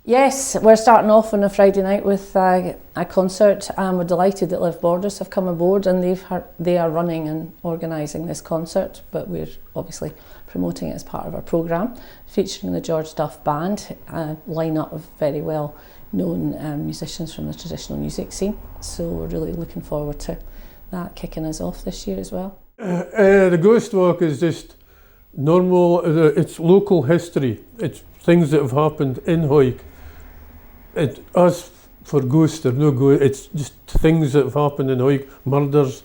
Yes, we're starting off on a Friday night with a concert, and we're delighted that Live Borders have come aboard, and they are running and organising this concert, but we're obviously promoting it as part of our programme, featuring the George Duff Band, a line-up of very well known musicians from the traditional music scene. So we're really looking forward to that kicking us off this year as well. The Ghost Walk is just normal, it's local history, it's things that have happened in Hawick. As for ghosts, there's no ghosts, it's just things that have happened in Hawick, murders,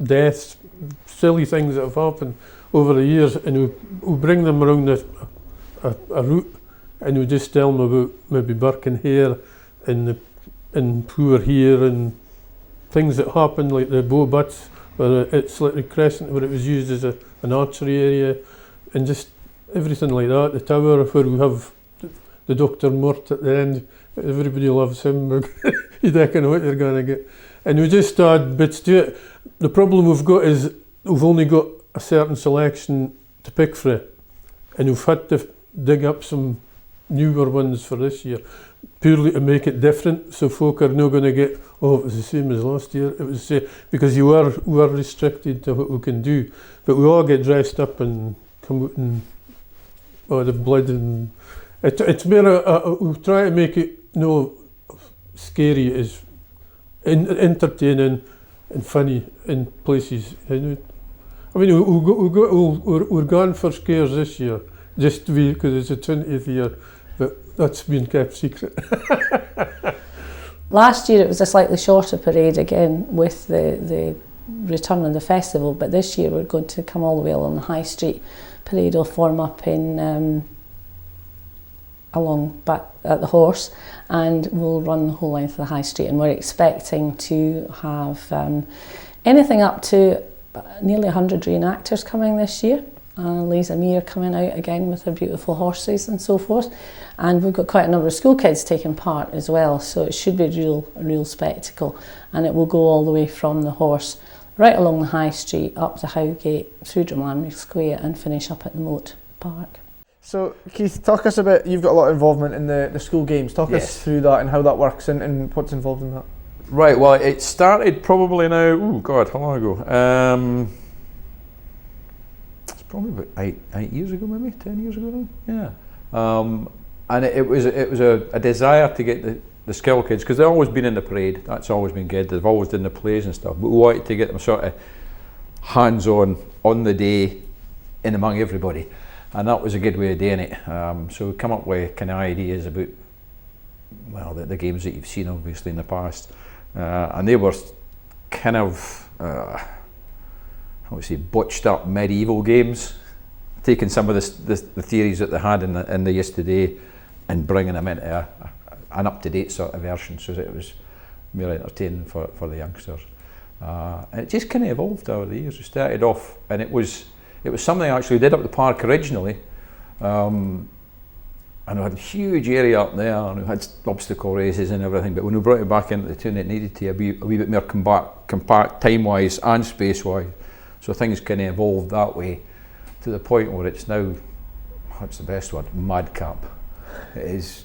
deaths, silly things that have happened over the years, and we bring them around a route, and we just tell them about maybe Birkenhair and Poor here, and things that happened, like the Bow Butts, where it's like the Crescent, where it was used as an archery area, and just everything like that. The Tower, where we have the Dr. Mort at the end, everybody loves him. You don't know what you're going to get. And we just add bits to it. The problem we've got is we've only got a certain selection to pick for it, and we've had to dig up some newer ones for this year, purely to make it different, so folk are not going to get, oh, it was the same as last year. It was because we are restricted to what we can do, but we all get dressed up and come out and the blood, and it's more we try to make it scary. It is entertaining and funny in places. I mean, we're going for scares this year, just because it's the 20th year, but that's been kept secret. Last year it was a slightly shorter parade again with the return of the festival, but this year we're going to come all the way along the High Street. Parade will form up in along back at the Horse, and we'll run the whole length of the High Street, and we're expecting to have anything up to nearly 100 reenactors coming this year. Lisa Meir coming out again with her beautiful horses and so forth, and we've got quite a number of school kids taking part as well, so it should be a real spectacle, and it will go all the way from the Horse right along the High Street, up to Howgate, through Drumlanrig Square, and finish up at the Moat Park. So Keith, talk us about, you've got a lot of involvement in the school games. Talk us through that and how that works and what's involved in that. Right, well, it started probably now, how long ago? It's probably about 8 years ago, maybe 10 years ago now. Yeah, and it was a desire to get the skill kids, because they've always been in the parade. That's always been good. They've always done the plays and stuff. But we wanted to get them sort of hands-on on the day, in among everybody, and that was a good way of doing it. So we come up with kind of ideas about, well, the games that you've seen obviously in the past, and they were kind of botched up medieval games, taking some of the theories that they had in the yesterday and bringing them into an up-to-date sort of version, so that it was more entertaining for the youngsters. And it just kind of evolved over the years. We started off, and it was something I actually did up the park originally, and we had a huge area up there, and we had obstacle races and everything, but when we brought it back into the tune, it needed to be a wee bit more compact time-wise and space-wise, so things kind of evolved that way, to the point where it's now, what's the best word, madcap. It's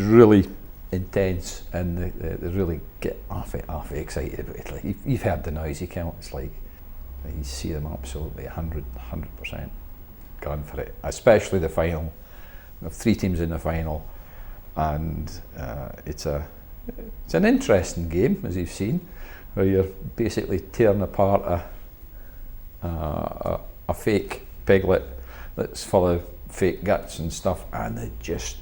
really intense, and they really get awfully excited about it. Like, you've heard the noise, you can't, it's like, you see them absolutely 100% going for it, especially the final. We have 3 teams in the final, and it's an interesting game, as you've seen, where you're basically tearing apart a fake piglet that's full of fake guts and stuff, and they just,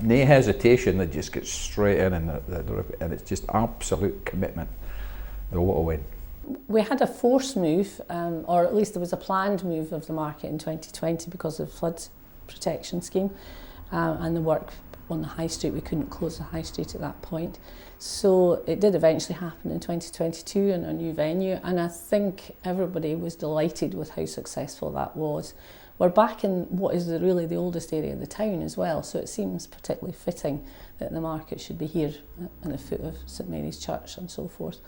no hesitation, they just get straight in, and it's just absolute commitment. They want to win. We had a forced move, or at least there was a planned move of the market in 2020 because of the flood protection scheme and the work on the High Street. We couldn't close the High Street at that point. So it did eventually happen in 2022 in a new venue, and I think everybody was delighted with how successful that was. We're back in what is really the oldest area of the town as well, so it seems particularly fitting that the market should be here at the foot of St Mary's Church and so forth.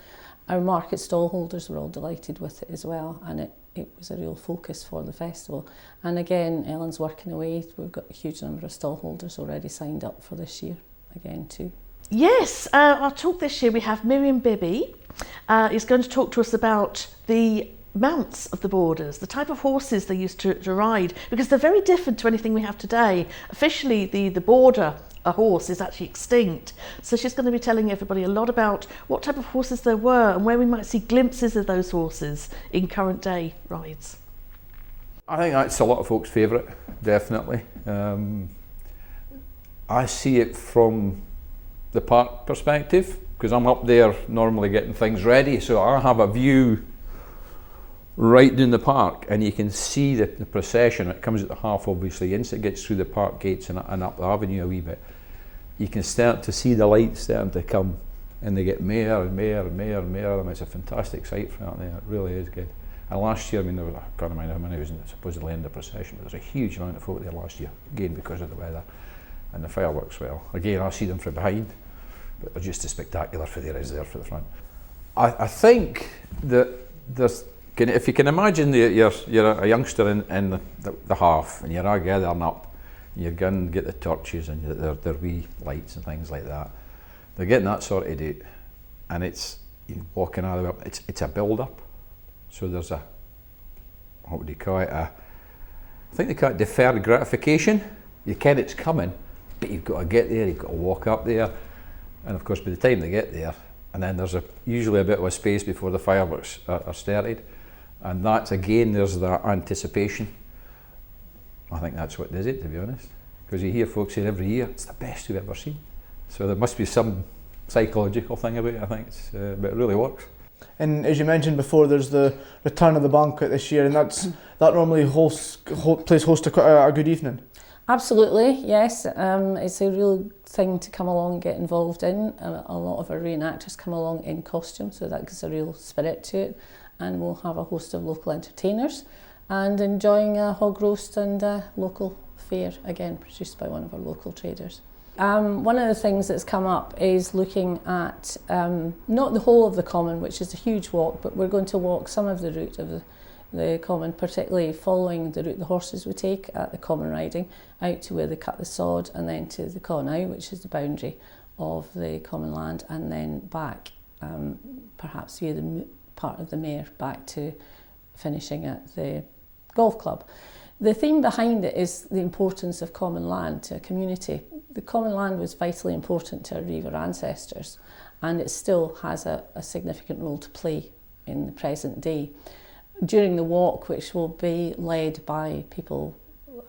Our market stall holders were all delighted with it as well, and it was a real focus for the festival. And again, Ellen's working away. We've got a huge number of stall holders already signed up for this year again too. Yes, our talk this year we have Miriam Bibby is going to talk to us about the mounts of the boarders, the type of horses they used to ride, because they're very different to anything we have today. Officially, the border, a horse, is actually extinct. So she's going to be telling everybody a lot about what type of horses there were and where we might see glimpses of those horses in current day rides. I think that's a lot of folks' favourite, definitely. I see it from the park perspective, because I'm up there normally getting things ready, so I have a view right down the park, and you can see the procession. It comes at the half, obviously, once it gets through the park gates and up the avenue a wee bit, you can start to see the lights starting to come, and they get more and more and more and more of them. It's a fantastic sight from out there, it really is good. And last year, I mean, there was, I can't remember how many was supposedly in the procession, but there's a huge amount of folk there last year, again because of the weather, and the fireworks, well, again, I see them from behind, but they're just as spectacular for there as they are for the front. I think that there's, if you can imagine you're a youngster in the half, and you're all gathering up, and you're going to get the torches and their wee lights and things like that. They're getting that sorted out, and it's walking all the way up. It's a build-up, so there's a, what would you call it? I think they call it deferred gratification. You can, it's coming, but you've got to get there. You've got to walk up there, and of course, by the time they get there, and then there's usually a bit of a space before the fireworks are started. And that's, again, there's that anticipation. I think that's what does it, to be honest. Because you hear folks saying every year, it's the best we've ever seen. So there must be some psychological thing about it, I think, but it really works. And as you mentioned before, there's the return of the banquet this year, and that normally plays host to quite a good evening. Absolutely, yes. It's a real thing to come along and get involved in. A lot of our reenactors come along in costume, so that gives a real spirit to it. And we'll have a host of local entertainers and enjoying a hog roast and a local fare, again produced by one of our local traders. One of the things that's come up is looking at not the whole of the common, which is a huge walk, but we're going to walk some of the route of the common, particularly following the route the horses would take at the common riding, out to where they cut the sod, and then to the Connow, which is the boundary of the common land, and then back, perhaps via the part of the mare, back to finishing at the golf club. The theme behind it is the importance of common land to a community. The common land was vitally important to our Reiver ancestors, and it still has a significant role to play in the present day. During the walk, which will be led by people,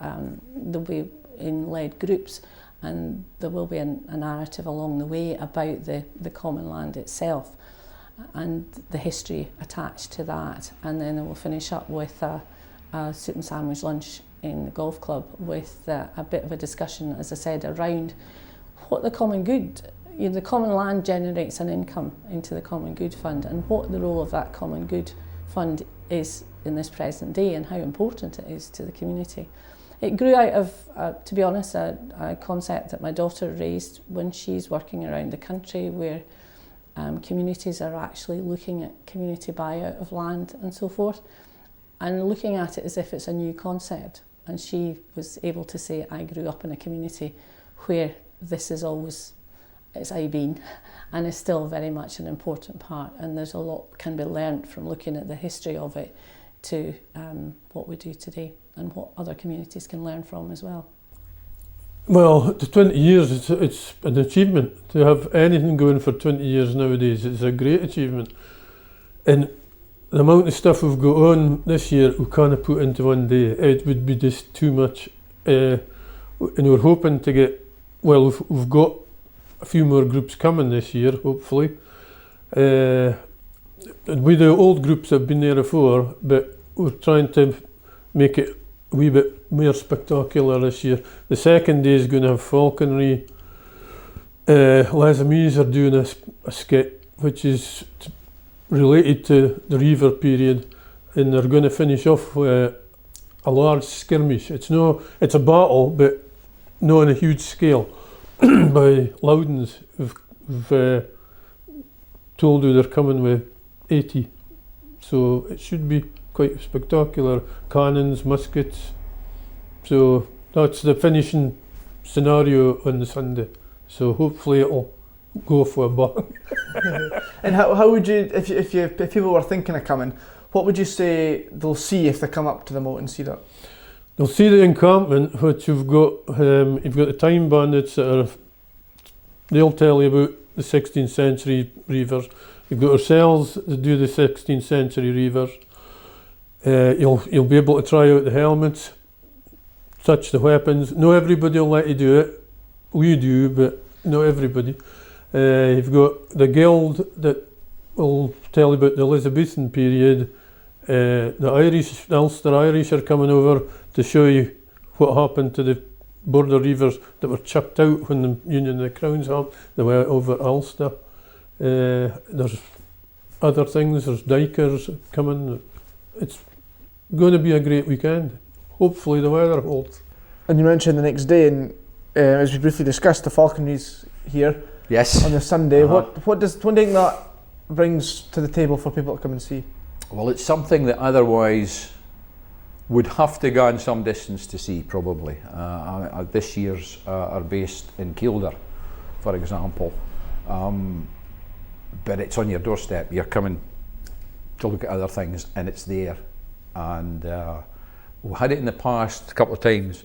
they'll be in led groups, and there will be a narrative along the way about the common land itself and the history attached to that. And then we'll finish up with a soup and sandwich lunch in the golf club with a bit of a discussion, as I said, around what the common good, the common land generates an income into the common good fund, and what the role of that common good fund is in this present day and how important it is to the community. It grew out of, to be honest, a concept that my daughter raised when she's working around the country, where communities are actually looking at community buyout of land and so forth, and looking at it as if it's a new concept. And she was able to say, I grew up in a community where this is always, it's been, and is still very much an important part, and there's a lot can be learnt from looking at the history of it to what we do today, and what other communities can learn from as well. Well, the 20 years, it's an achievement. To have anything going for 20 years nowadays, it's a great achievement. And the amount of stuff we've got on this year, we can't put into one day. It would be just too much. And we're hoping to get, well, we've got a few more groups coming this year, hopefully. And with the old groups have been there before, but we're trying to make it a wee bit more spectacular this year. The second day is going to have falconry. Les Amis are doing a skit which is related to the Reiver period, and they're going to finish off with a large skirmish. It's a battle, but not on a huge scale. by Loudons who've told you they're coming with 80. So it should be quite spectacular. Cannons, muskets. So that's the finishing scenario on the Sunday. So hopefully it'll go for a buck. And how would you, if people were thinking of coming, what would you say they'll see if they come up to the moat and see that? They'll see the encampment, which you've got the time bandits they'll tell you about the 16th century reivers. You've got ourselves that do the 16th century reivers. You'll be able to try out the helmets, touch the weapons. Not everybody will let you do it. We do, but not everybody. You've got the guild that will tell you about the Elizabethan period. The Ulster Irish are coming over to show you what happened to the border reivers that were chucked out when the Union of the Crowns happened. They were over Ulster. There's other things, there's dikers coming. It's going to be a great weekend. Hopefully the weather holds. And you mentioned the next day, and as we briefly discussed, the falconry's here. Yes. On the Sunday. What do you think that brings to the table for people to come and see? Well, it's something that otherwise would have to go on some distance to see, probably. This year's are based in Kielder, for example. But it's on your doorstep. You're coming to look at other things, and it's there. And we had it in the past a couple of times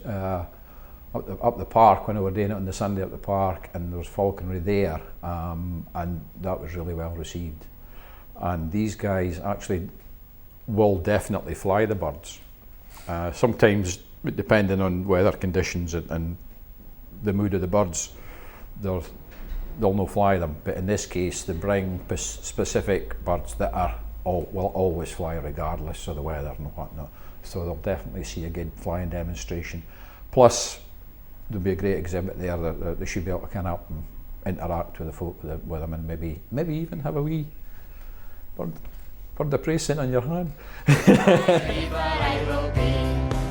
up the park when we were doing it on the Sunday up the park, and there was falconry there, and that was really well received. And these guys actually will definitely fly the birds. Sometimes, depending on weather conditions and the mood of the birds, they'll not fly them. But in this case, they bring specific birds that will always fly regardless of the weather and whatnot. So they'll definitely see a good flying demonstration. Plus, there'll be a great exhibit there that they should be able to come up and interact with the folk with them, and maybe even have a wee bird of prey sitting on your hand. I will be.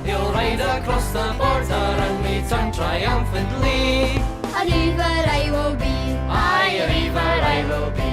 You'll ride across the border and return triumphantly. A reaver I will be. Aye, a reaver I will be.